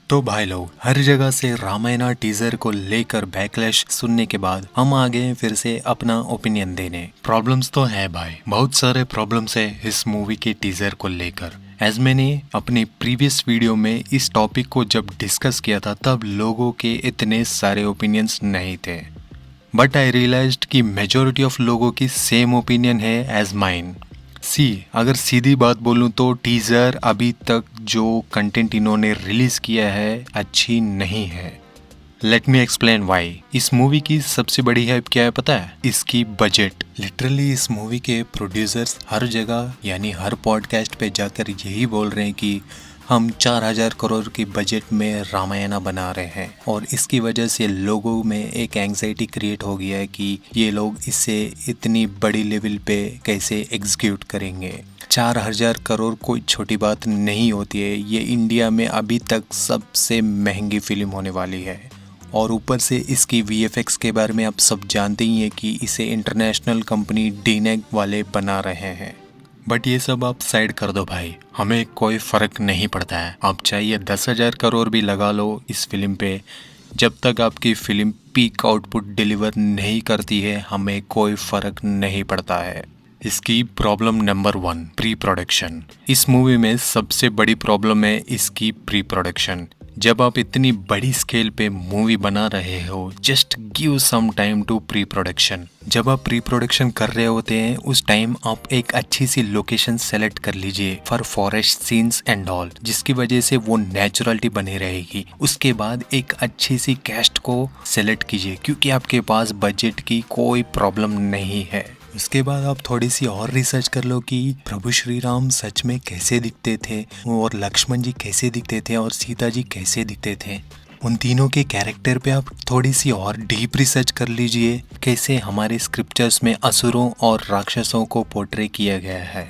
तो भाई लोग, हर जगह से रामायणा टीजर को लेकर बैकलैश सुनने के बाद हम आ गए फिर से अपना ओपिनियन देने। प्रॉब्लम्स तो है भाई, बहुत सारे प्रॉब्लम्स है इस मूवी के टीजर को लेकर। एज मैंने अपनी प्रीवियस वीडियो में इस टॉपिक को जब डिस्कस किया था तब लोगों के इतने सारे ओपिनियंस नहीं थे, बट आई रियलाइज्ड कि मेजोरिटी ऑफ लोगों की सेम ओपिनियन है एज माइन। अगर सीधी बात बोलूं तो टीजर अभी तक जो कंटेंट इन्होंने रिलीज किया है अच्छी नहीं है। Let me explain why. इस मूवी की सबसे बड़ी हाइप क्या है पता है? इसकी बजट। लिटरली इस मूवी के प्रोड्यूसर्स हर जगह यानी हर पॉडकास्ट पे जाकर यही बोल रहे हैं कि हम 4000 करोड़ की बजट में रामायणा बना रहे हैं, और इसकी वजह से लोगों में एक एंग्जाइटी क्रिएट हो गया है कि ये लोग इसे इतनी बड़ी लेवल पे कैसे एग्जीक्यूट करेंगे। 4000 करोड़ कोई छोटी बात नहीं होती है। ये इंडिया में अभी तक सबसे महंगी फिल्म होने वाली है, और ऊपर से इसकी VFX के बारे में आप सब जानते ही हैं कि इसे इंटरनेशनल कंपनी डीनेग वाले बना रहे हैं। बट ये सब आप साइड कर दो भाई, हमें कोई फ़र्क नहीं पड़ता है। आप चाहिए 10,000 करोड़ भी लगा लो इस फिल्म पे, जब तक आपकी फिल्म पीक आउटपुट डिलीवर नहीं करती है हमें कोई फ़र्क नहीं पड़ता है। इसकी प्रॉब्लम नंबर 1, प्री प्रोडक्शन। इस मूवी में सबसे बड़ी प्रॉब्लम है इसकी प्री प्रोडक्शन। जब आप इतनी बड़ी स्केल पे मूवी बना रहे हो, just give some time to pre production. जब आप प्री प्रोडक्शन कर रहे होते हैं उस टाइम आप एक अच्छी सी लोकेशन सेलेक्ट कर लीजिए for forest scenes and all, जिसकी वजह से वो नेचुरलिटी बनी रहेगी। उसके बाद एक अच्छी सी कैस्ट को सेलेक्ट कीजिए, क्योंकि आपके पास बजट की कोई प्रॉब्लम नहीं है। उसके बाद आप थोड़ी सी और रिसर्च कर लो कि प्रभु श्री राम सच में कैसे दिखते थे, और लक्ष्मण जी कैसे दिखते थे, और सीता जी कैसे दिखते थे। उन तीनों के कैरेक्टर पे आप थोड़ी सी और डीप रिसर्च कर लीजिए, कैसे हमारे स्क्रिप्चर्स में असुरों और राक्षसों को पोर्ट्रे किया गया है,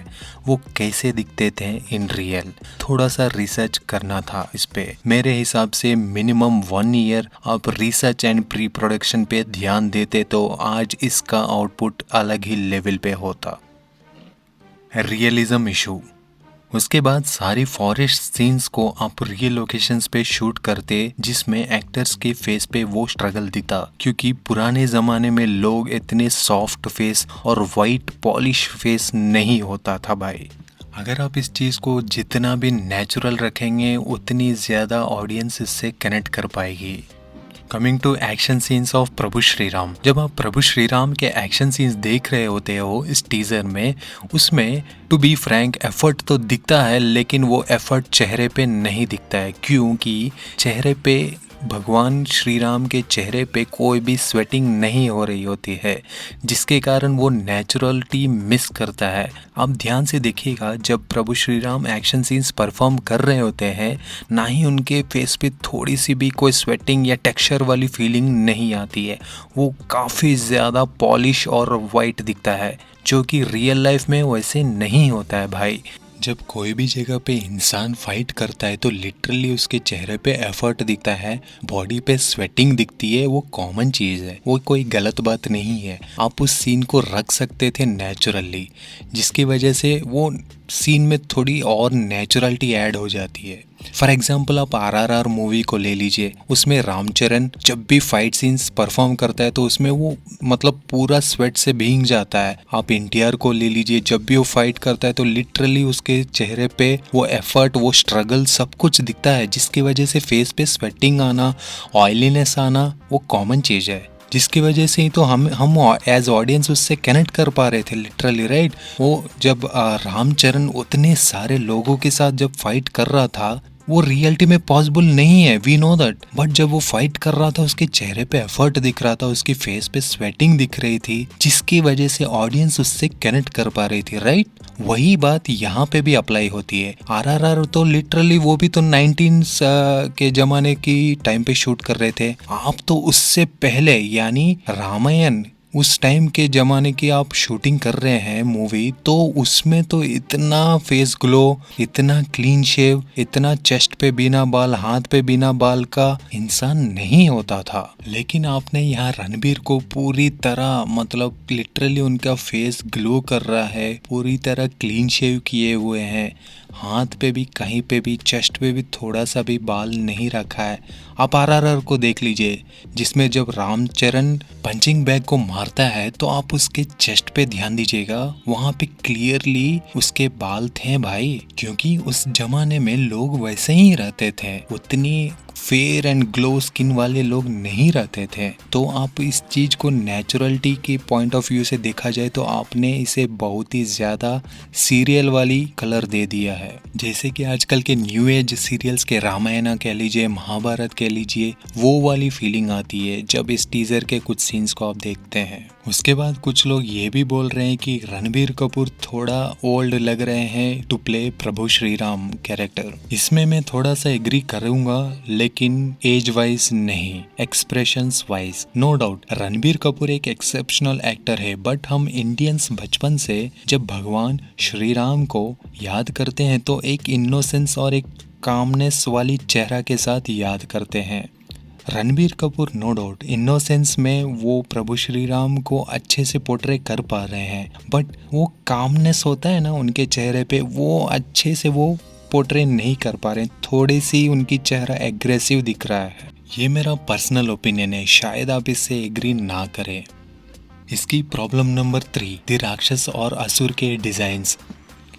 वो कैसे दिखते थे इन रियल। थोड़ा सा रिसर्च करना था इस पे। मेरे हिसाब से मिनिमम 1 ईयर आप रिसर्च एंड प्री प्रोडक्शन पे ध्यान देते तो आज इसका आउटपुट अलग ही लेवल पे होता। Realism issue. उसके बाद सारी फॉरेस्ट सीन्स को आप रियल लोकेशंस पे शूट करते, जिसमें एक्टर्स के फेस पे वो स्ट्रगल दिखता, क्योंकि पुराने ज़माने में लोग इतने सॉफ्ट फेस और वाइट पॉलिश फेस नहीं होता था भाई। अगर आप इस चीज़ को जितना भी नेचुरल रखेंगे उतनी ज़्यादा ऑडियंस इससे कनेक्ट कर पाएगी। Coming to action scenes of Prabhu Shri Ram. जब आप प्रभु श्री राम के एक्शन सीन्स देख रहे होते हो इस टीजर में, उसमें टू बी फ्रैंक एफर्ट तो दिखता है, लेकिन वो एफर्ट चेहरे पे नहीं दिखता है, क्योंकि चेहरे पे भगवान श्री राम के चेहरे पे कोई भी स्वेटिंग नहीं हो रही होती है, जिसके कारण वो नेचुरलिटी मिस करता है। आप ध्यान से देखिएगा, जब Prabhu Shri Ram action scenes perform कर रहे होते हैं, ना ही उनके फेस पे थोड़ी सी भी कोई स्वेटिंग या टेक्सचर वाली फीलिंग नहीं आती है। वो काफ़ी ज़्यादा पॉलिश और वाइट दिखता है, जो कि रियल लाइफ में वैसे नहीं होता है भाई। जब कोई भी जगह पे इंसान फाइट करता है तो लिटरली उसके चेहरे पे एफर्ट दिखता है, बॉडी पे स्वेटिंग दिखती है, वो कॉमन चीज़ है, वो कोई गलत बात नहीं है। आप उस सीन को रख सकते थे नेचुरली, जिसकी वजह से वो सीन में थोड़ी और नेचुरलिटी ऐड हो जाती है। फॉर एग्जाम्पल आप RRR मूवी को ले लीजिए, उसमें रामचरण जब भी फाइट सीन्स परफॉर्म करता है तो उसमें वो मतलब पूरा स्वेट से भीग जाता है। आप NTR को ले लीजिए, जब भी वो फाइट करता है तो लिटरली उसके चेहरे पे वो एफर्ट, वो स्ट्रगल सब कुछ दिखता है, जिसकी वजह से फेस पे स्वेटिंग आना, ऑयलीनेस आना वो कॉमन चीज़ है, जिसकी वजह से ही तो हम एज ऑडियंस उससे कनेक्ट कर पा रहे थे लिटरली, राइट। वो जब रामचरण उतने सारे लोगों के साथ जब फाइट कर रहा था, वो रियलिटी में पॉसिबल नहीं है, वी नो दैट, बट जब वो फाइट कर रहा था उसके चेहरे पे एफर्ट दिख रहा था, उसकी फेस पे स्वेटिंग दिख रही थी, जिसकी वजह से ऑडियंस उससे कनेक्ट कर पा रही थी, राइट। वही बात यहाँ पे भी अप्लाई होती है। RRR तो लिटरली वो भी तो 19 के ज़माने की टाइम पे शूट कर रहे थे, आप तो उससे पहले यानी रामायण उस टाइम के ज़माने की आप शूटिंग कर रहे हैं मूवी, तो उसमें तो इतना फेस ग्लो, इतना क्लीन शेव, इतना चेस्ट पे बिना बाल, हाथ पे बिना बाल का इंसान नहीं होता था। लेकिन आपने यहाँ रणबीर को पूरी तरह मतलब लिटरली उनका फेस ग्लो कर रहा है, पूरी तरह क्लीन शेव किए हुए हैं, हाथ पे भी, कहीं पे भी, चेस्ट पे भी थोड़ा सा भी बाल नहीं रखा है। आप आरआरआर को देख लीजिए, जिसमें जब रामचरण पंचिंग बैग को मारता है तो आप उसके चेस्ट पे ध्यान दीजिएगा, वहां पे क्लियरली उसके बाल थे भाई, क्योंकि उस जमाने में लोग वैसे ही रहते थे, उतनी फेयर एंड ग्लो स्किन वाले लोग नहीं रहते थे। तो आप इस चीज को नेचुरलिटी के पॉइंट ऑफ व्यू से देखा जाए तो आपने इसे बहुत ही ज्यादा सीरियल वाली कलर दे दिया है। जैसे कि आजकल के न्यू एज सीरियल्स के रामायण कह लीजिए, महाभारत कह लीजिए, वो वाली फीलिंग आती है जब इस टीजर के कुछ सीन्स को आप देखते हैं। उसके बाद कुछ लोग ये भी बोल रहे हैं कि रणबीर कपूर थोड़ा ओल्ड लग रहे हैं टू प्ले प्रभु श्री राम कैरेक्टर। इसमें मैं थोड़ा सा एग्री करूंगा, लेकिन एज वाइज नहीं, expressions wise no doubt Ranbir Kapoor एक एक्सेप्शनल एक्टर है। बट हम इंडियंस बचपन से जब भगवान श्री राम को याद करते हैं तो एक इनोसेंस और एक कामनेस वाली चेहरा के साथ याद करते हैं। Ranbir Kapoor no doubt innocence में वो प्रभु श्री राम को अच्छे से पोर्ट्रे कर पा रहे हैं, बट वो कामनेस होता है ना उनके चेहरे पे, वो अच्छे से वो पोर्ट्रे नहीं कर पा रहे हैं। थोड़ी सी उनकी चेहरा एग्रेसिव दिख रहा है। ये मेरा पर्सनल ओपिनियन है, शायद आप इससे एग्री ना करें। इसकी प्रॉब्लम नंबर 3, द राक्षस और असुर के डिजाइन्स।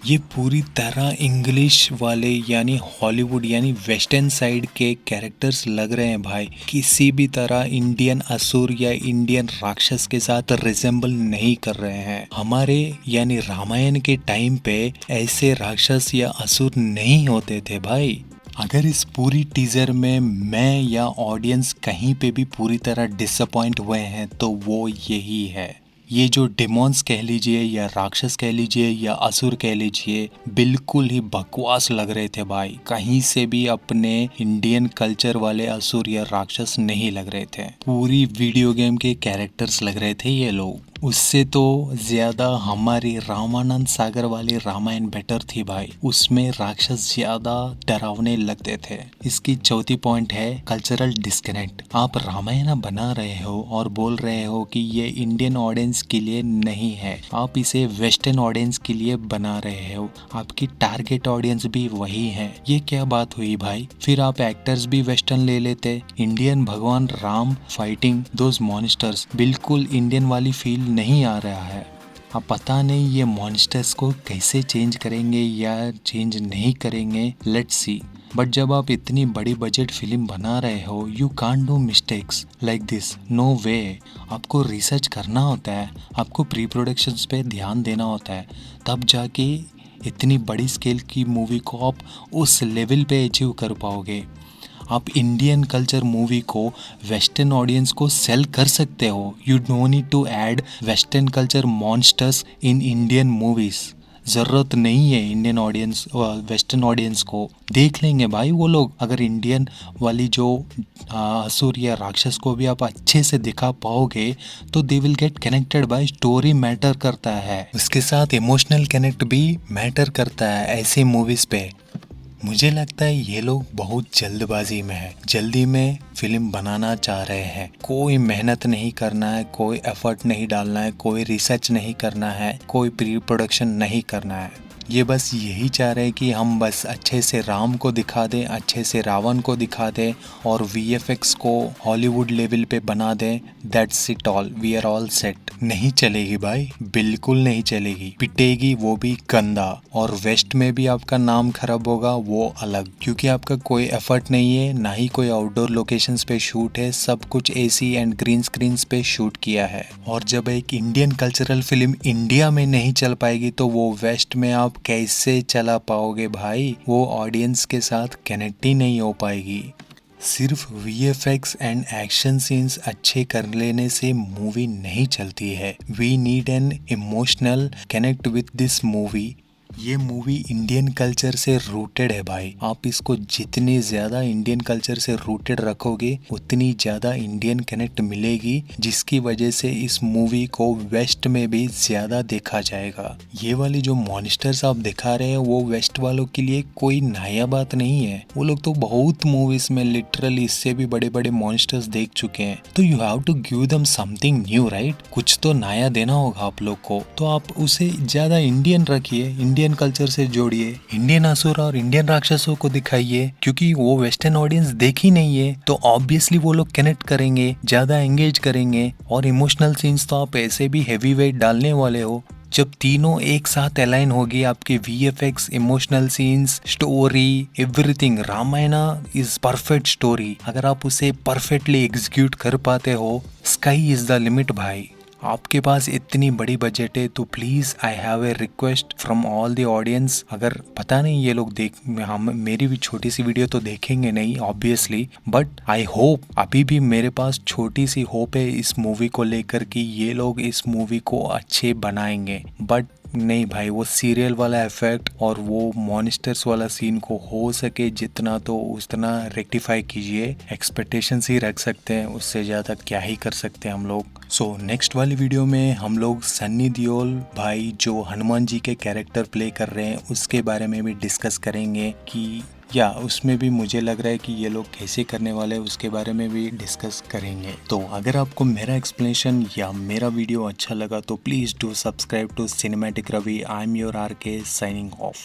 ये पूरी तरह इंग्लिश वाले यानी हॉलीवुड यानी वेस्टर्न साइड के कैरेक्टर्स लग रहे हैं भाई। किसी भी तरह इंडियन असुर या इंडियन राक्षस के साथ रिजेंबल नहीं कर रहे हैं। हमारे यानी रामायण के टाइम पे ऐसे राक्षस या असुर नहीं होते थे भाई। अगर इस पूरी टीजर में मैं या ऑडियंस कहीं पे भी पूरी तरह डिसअपॉइंट हुए हैं तो वो यही है। ये जो डिमॉन्स कह लीजिए या राक्षस कह लीजिए या असुर कह लीजिए, बिल्कुल ही बकवास लग रहे थे भाई। कहीं से भी अपने इंडियन कल्चर वाले असुर या राक्षस नहीं लग रहे थे, पूरी वीडियो गेम के कैरेक्टर्स लग रहे थे ये लोग। उससे तो ज्यादा हमारी रामानंद सागर वाली रामायण बेटर थी भाई, उसमें राक्षस ज्यादा डरावने लगते थे। इसकी चौथी पॉइंट है कल्चरल डिस्कनेक्ट। आप रामायण बना रहे हो और बोल रहे हो कि ये इंडियन ऑडियंस के लिए नहीं है, आप इसे वेस्टर्न ऑडियंस के लिए बना रहे हो, आपकी टारगेट ऑडियंस भी वही है। ये क्या बात हुई भाई? फिर आप एक्टर्स भी वेस्टर्न ले लेते। इंडियन भगवान राम फाइटिंग दोज मॉन्स्टर्स, बिल्कुल इंडियन वाली फील नहीं आ रहा है। अब पता नहीं ये मॉन्स्टर्स को कैसे चेंज करेंगे या चेंज नहीं करेंगे, लेट्स सी। बट जब आप इतनी बड़ी बजट फिल्म बना रहे हो, you can't do mistakes like this, no way. आपको रिसर्च करना होता है, आपको प्री प्रोडक्शंस पे ध्यान देना होता है, तब जाके इतनी बड़ी स्केल की मूवी को आप उस लेवल पे अचीव कर पाओगे। आप इंडियन कल्चर मूवी को वेस्टर्न ऑडियंस को सेल कर सकते हो। You don't need to add western culture monsters in Indian movies. ज़रूरत नहीं है इंडियन ऑडियंस वेस्टर्न ऑडियंस को देख लेंगे भाई वो लोग। अगर इंडियन वाली जो असुर या राक्षस को भी आप अच्छे से दिखा पाओगे तो they will get connected by. Story matter करता है, उसके साथ इमोशनल कनेक्ट भी मैटर करता है ऐसी मूवीज पे। मुझे लगता है ये लोग बहुत जल्दबाजी में है, जल्दी में फिल्म बनाना चाह रहे हैं। कोई मेहनत नहीं करना है, कोई एफर्ट नहीं डालना है, कोई रिसर्च नहीं करना है, कोई प्री प्रोडक्शन नहीं करना है। ये बस यही चाह रहे हैं कि हम बस अच्छे से राम को दिखा दें, अच्छे से रावण को दिखा दें और VFX को हॉलीवुड लेवल पे बना दें। That's it all, we are all set. नहीं चलेगी भाई, बिल्कुल नहीं चलेगी, पिटेगी वो भी गंदा। और वेस्ट में भी आपका नाम खराब होगा वो अलग, क्योंकि आपका कोई एफर्ट नहीं है, ना ही कोई आउटडोर लोकेशंस पे शूट है, सब कुछ AC एंड ग्रीन स्क्रीन पे शूट किया है। और जब एक इंडियन कल्चरल फिल्म इंडिया में नहीं चल पाएगी तो वो वेस्ट में आप कैसे चला पाओगे भाई? वो ऑडियंस के साथ कनेक्ट ही नहीं हो पाएगी। सिर्फ VFX एंड एक्शन सीन्स अच्छे कर लेने से मूवी नहीं चलती है। We need an emotional connect with this movie. ये मूवी इंडियन कल्चर से रूटेड है भाई। आप इसको जितनी ज़्यादा इंडियन कल्चर से रूटेड रखोगे उतनी ज़्यादा इंडियन कनेक्ट मिलेगी, जिसकी वजह से इस मूवी को वेस्ट में भी ज़्यादा देखा जाएगा। ये वाली जो मॉन्स्टर्स आप दिखा रहे हैं वो वेस्ट वालों के लिए कोई नया बात नहीं है। वो लोग तो बहुत मूवीज में लिटरली इससे भी बड़े बड़े मॉन्स्टर्स देख चुके हैं। तो you have to give them something new right. कुछ तो नया देना होगा आप लोग को, तो आप उसे ज़्यादा इंडियन रखिए, इंडियन इंडियन कल्चर से जोड़िए, इंडियन असुर और इंडियन राक्षसों को दिखाइए, क्योंकि वो वेस्टर्न ऑडियंस देखी नहीं है तो ऑब्वियसली वो लोग कनेक्ट करेंगे, ज्यादा एंगेज करेंगे। और इमोशनल सीन्स तो आप ऐसे भी हैवी वेट डालने वाले हो, जब तीनों एक साथ अलाइन होगी, आपके VFX, emotional scenes, story, everything, Ramayana is perfect story. अगर आप उसे परफेक्टली एग्जीक्यूट कर पाते हो, स्काई इज द लिमिट भाई। आपके पास इतनी बड़ी बजट है तो please I have a request from all the audience. अगर पता नहीं ये लोग हम मेरी भी छोटी सी वीडियो तो देखेंगे नहीं ऑब्वियसली, बट आई होप, अभी भी मेरे पास छोटी सी होप है इस मूवी को लेकर कि ये लोग इस मूवी को अच्छे बनाएंगे। बट नहीं भाई, वो सीरियल वाला इफेक्ट और वो मॉन्स्टर्स वाला सीन को हो सके जितना तो उतना रेक्टिफाई कीजिए। एक्सपेक्टेशंस ही रख सकते हैं, उससे ज़्यादा क्या ही कर सकते हैं हम लोग। सो नेक्स्ट वाली वीडियो में हम लोग सन्नी देओल भाई जो हनुमान जी के कैरेक्टर प्ले कर रहे हैं उसके बारे में भी डिस्कस करेंगे कि या उसमें भी मुझे लग रहा है कि ये लोग कैसे करने वाले हैं, उसके बारे में भी डिस्कस करेंगे। तो अगर आपको मेरा एक्सप्लेनेशन या मेरा वीडियो अच्छा लगा तो please do subscribe to cinematic Ravi. I am your RK signing of.